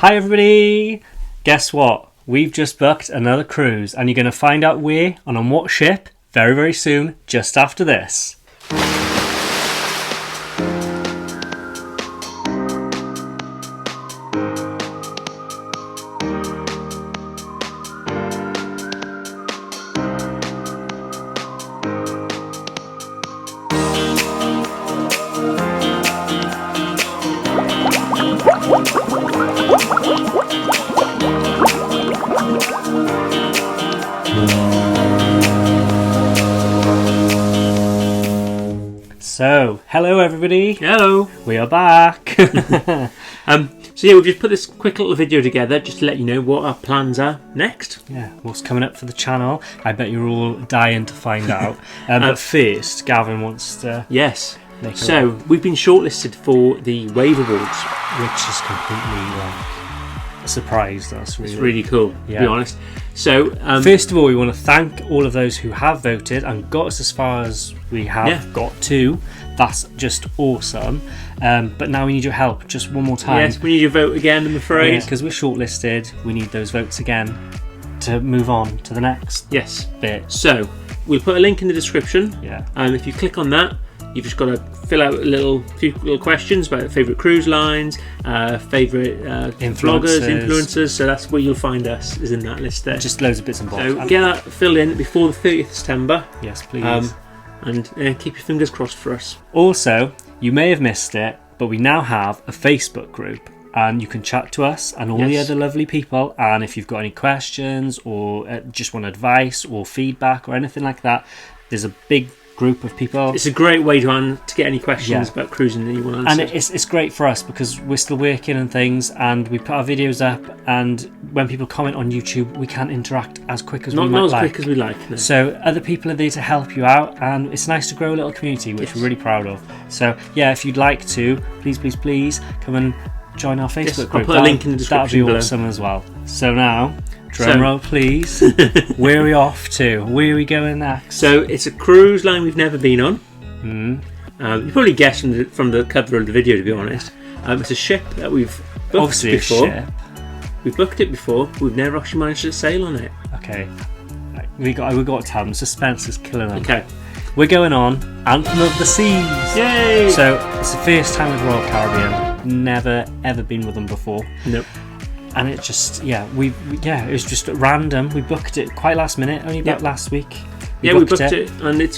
Hi everybody! Guess what? We've just booked another cruise and you're going to find out where and on what ship very, very soon, just after this. So, hello everybody. Hello. We are back. So yeah, we've just put this quick little video together just to let you know what our plans are next. Yeah, what's coming up for the channel? I bet you're all dying to find out. But first, Gavin wants to... Yes. So, we've been shortlisted for the Wave Awards. Which has completely surprised us, really. It's really cool, to be honest. So, first of all, we want to thank all of those who have voted and got us as far as we have got to. That's just awesome. But now we need your help just one more time. Yes, we need your vote again, I'm afraid. Because we're shortlisted, we need those votes again to move on to the next bit. So, we'll put a link in the description. Yeah. If you click on that, you've just got to fill out a few little questions about favourite cruise lines, favourite influencers. So that's where you'll find us, is in that list there. Just loads of bits and bobs. So get that filled in before the 30th of September. Yes, please. And keep your fingers crossed for us. Also, you may have missed it, but we now have a Facebook group. And you can chat to us and all the other lovely people. And if you've got any questions or just want advice or feedback or anything like that, there's a big group of people. It's a great way to get any questions about cruising that you want to answer. And it's great for us because we're still working and things, and we put our videos up, and when people comment on YouTube, we can't interact as quick as we might like. Not as quick as we like. No. So other people are there to help you out, and it's nice to grow a little community, which we're really proud of. So yeah, if you'd like to, please come and join our Facebook group. I'll put a link in the description below. That'd be awesome as well. So now, drum roll please. Where are we off to? Where are we going next? So it's a cruise line we've never been on. You probably guessed from the cover of the video, to be honest. It's a ship that we've booked before. We've booked it before. We've never actually managed to sail on it. Okay, we got to tell them. Suspense is killing them. Okay, we're going on Anthem of the Seas. Yay! So it's the first time with Royal Caribbean. Never ever been with them before. Nope. And it just it was just random. We booked it quite last minute, only about last week. We booked it and it's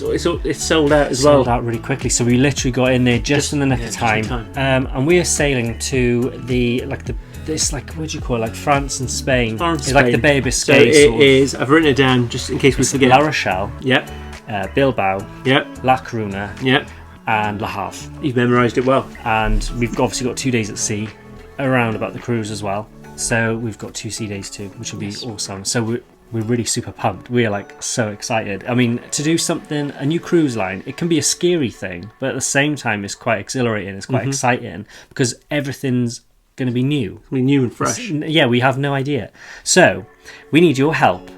sold out as well. Sold out really quickly, so we literally got in there just in the nick of time. And we are sailing to what do you call it? Like France and Spain. It's like the Bay of Biscay. So it is. I've written it down just in case we forget. La Rochelle. Yep. Bilbao. Yep. La Coruna. Yep. And Le Havre. You've memorised it well. And we've obviously got 2 days at sea, around about the cruise as well. So we've got 2 sea days too, which will be awesome. So we're really super pumped. We're like so excited. I mean, to do something, a new cruise line, it can be a scary thing, but at the same time, it's quite exhilarating. It's quite exciting because everything's going to be new. It's new and fresh. We have no idea. So we need your help.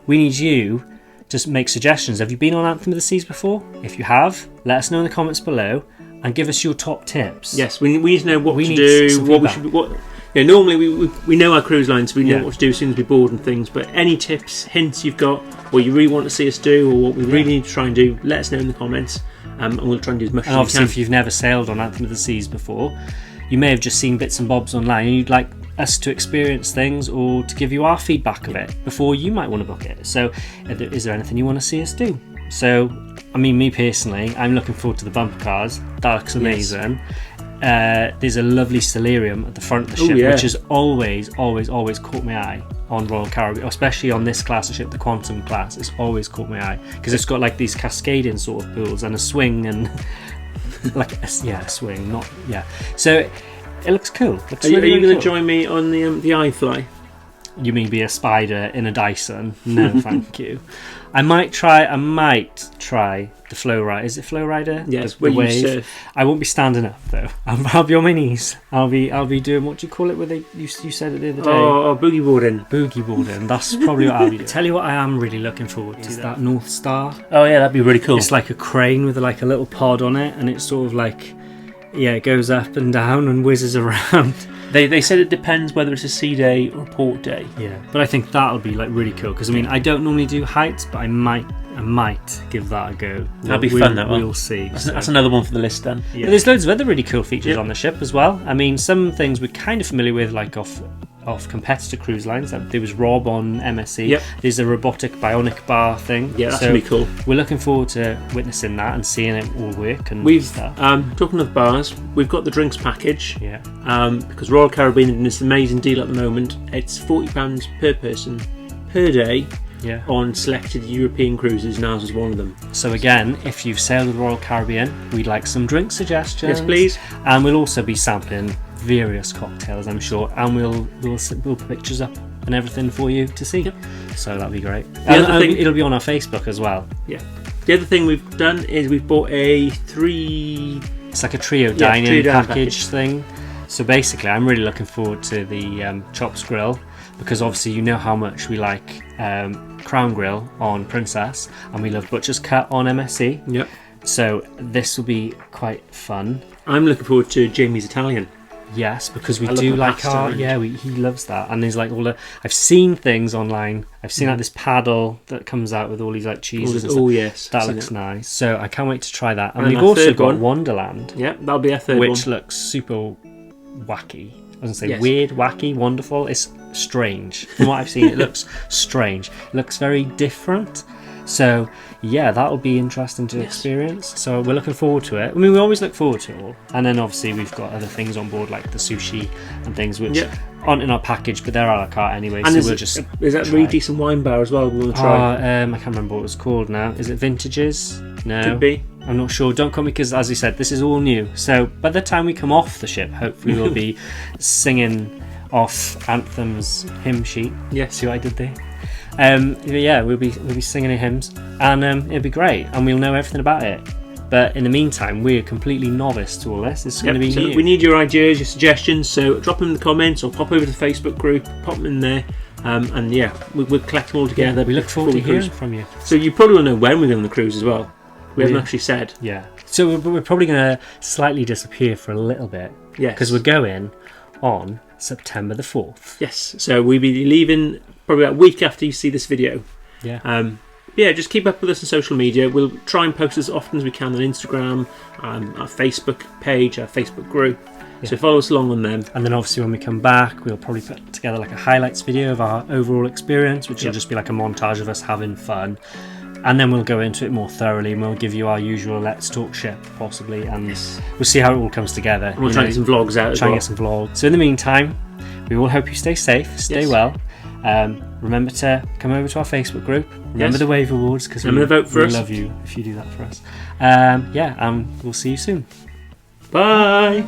We need you to make suggestions. Have you been on Anthem of the Seas before? If you have, let us know in the comments below and give us your top tips. Yes, we need to know what to do, what we should. Normally we know our cruise lines, we know what to do as soon as we board and things, but any tips, hints you've got, what you really want to see us do, or what we really need to try and do, let us know in the comments, and we'll try and do as much as we can. And obviously, if you've never sailed on Anthem of the Seas before, you may have just seen bits and bobs online, and you'd like us to experience things or to give you our feedback of it before you might want to book it. So, is there anything you want to see us do? So, I mean, me personally, I'm looking forward to the bumper cars. That looks amazing. There's a lovely solarium at the front of the ship, which has always caught my eye on Royal Caribbean, especially on this class of ship, the Quantum class. It's always caught my eye because it's got like these cascading sort of pools and a swing and a swing, So it looks cool. Are you going to join me on the iFly? You mean be a spider in a Dyson? No, thank you. I might try the flow rider. Is it flow rider? Yes, the wave. Surf. I won't be standing up though. I'll be on my knees. I'll be doing, what do you call it? Where you said it the other day. Boogie boarding. Boogie boarding. That's probably what I'll be doing. Tell you what, I am really looking forward to that North Star. Oh yeah, that'd be really cool. It's like a crane with like a little pod on it, and it's sort of like it goes up and down and whizzes around. They said it depends whether it's a sea day or a port day. Yeah, but I think that'll be like really cool because I mean I don't normally do heights, but I might give that a go. That'll be fun. We'll see. That's another one for the list then. Yeah. But there's loads of other really cool features on the ship as well. I mean, some things we're kind of familiar with, like off competitor cruise lines. There was Rob on MSC. Yep. There's a robotic bionic bar thing. Yeah, that's gonna be cool. We're looking forward to witnessing that and seeing it all work. And talking of bars, we've got the drinks package. Yeah. Because Royal Caribbean in this amazing deal at the moment, it's £40 per person per day. Yeah. On selected European cruises, and ours is one of them. So again, if you've sailed with Royal Caribbean, we'd like some drink suggestions. Yes, please. And we'll also be sampling various cocktails, I'm sure, and we'll put pictures up and everything for you to see. Yep. So that'll be great. It'll be on our Facebook as well. Yeah. The other thing we've done is we've bought it's like a trio dining package thing. So basically, I'm really looking forward to the Chops Grill, because obviously you know how much we like Crown Grill on Princess, and we love Butcher's Cut on MSC. Yep. So this will be quite fun. I'm looking forward to Jamie's Italian. Yes, because we do like he loves that, and there's like I've seen things online. I've seen like this paddle that comes out with all these like cheeses. Yes, that looks nice. So I can't wait to try that. And we've also got Wonderland. Yeah, that'll be our third one, which looks super wacky. I was going to say weird, wacky, wonderful. It's strange. From what I've seen, it looks strange. It looks very different. So, yeah, that'll be interesting to experience. So we're looking forward to it. I mean, we always look forward to it all. And then, obviously, we've got other things on board, like the sushi and things, which aren't in our package, but they're a la carte anyway. And so is that a really decent wine bar as well? We'll try. I can't remember what it was called now. Is it Vintages? No. Could be. I'm not sure. Don't come because, as you said, this is all new. So by the time we come off the ship, hopefully we'll be singing off Anthem's hymn sheet. Yes. See what I did there? We'll be singing the hymns, and it'll be great, and we'll know everything about it. But in the meantime, we're completely novice to all this. It's going to be new. We need your ideas, your suggestions. So drop them in the comments, or pop over to the Facebook group, pop them in there. We'll collect them all together. We look forward to hearing from you. So you probably want to know when we're going on the cruise as well. We haven't actually said. Yeah. So we're probably going to slightly disappear for a little bit. Yes. Because we're going on September the 4th. Yes. So we'll be leaving probably about a week after you see this video. Yeah. Just keep up with us on social media. We'll try and post as often as we can on Instagram, our Facebook page, our Facebook group. Yeah. So follow us along on them. And then obviously when we come back, we'll probably put together like a highlights video of our overall experience, which will just be like a montage of us having fun. And then we'll go into it more thoroughly, and we'll give you our usual Let's Talk ship, possibly, and we'll see how it all comes together. And we'll try and get some vlogs out as well. Try and get some vlogs. So in the meantime, we all hope you stay safe, stay well. Remember to come over to our Facebook group. Remember the Wave Awards, because we vote for us. Love you if you do that for us. And we'll see you soon. Bye.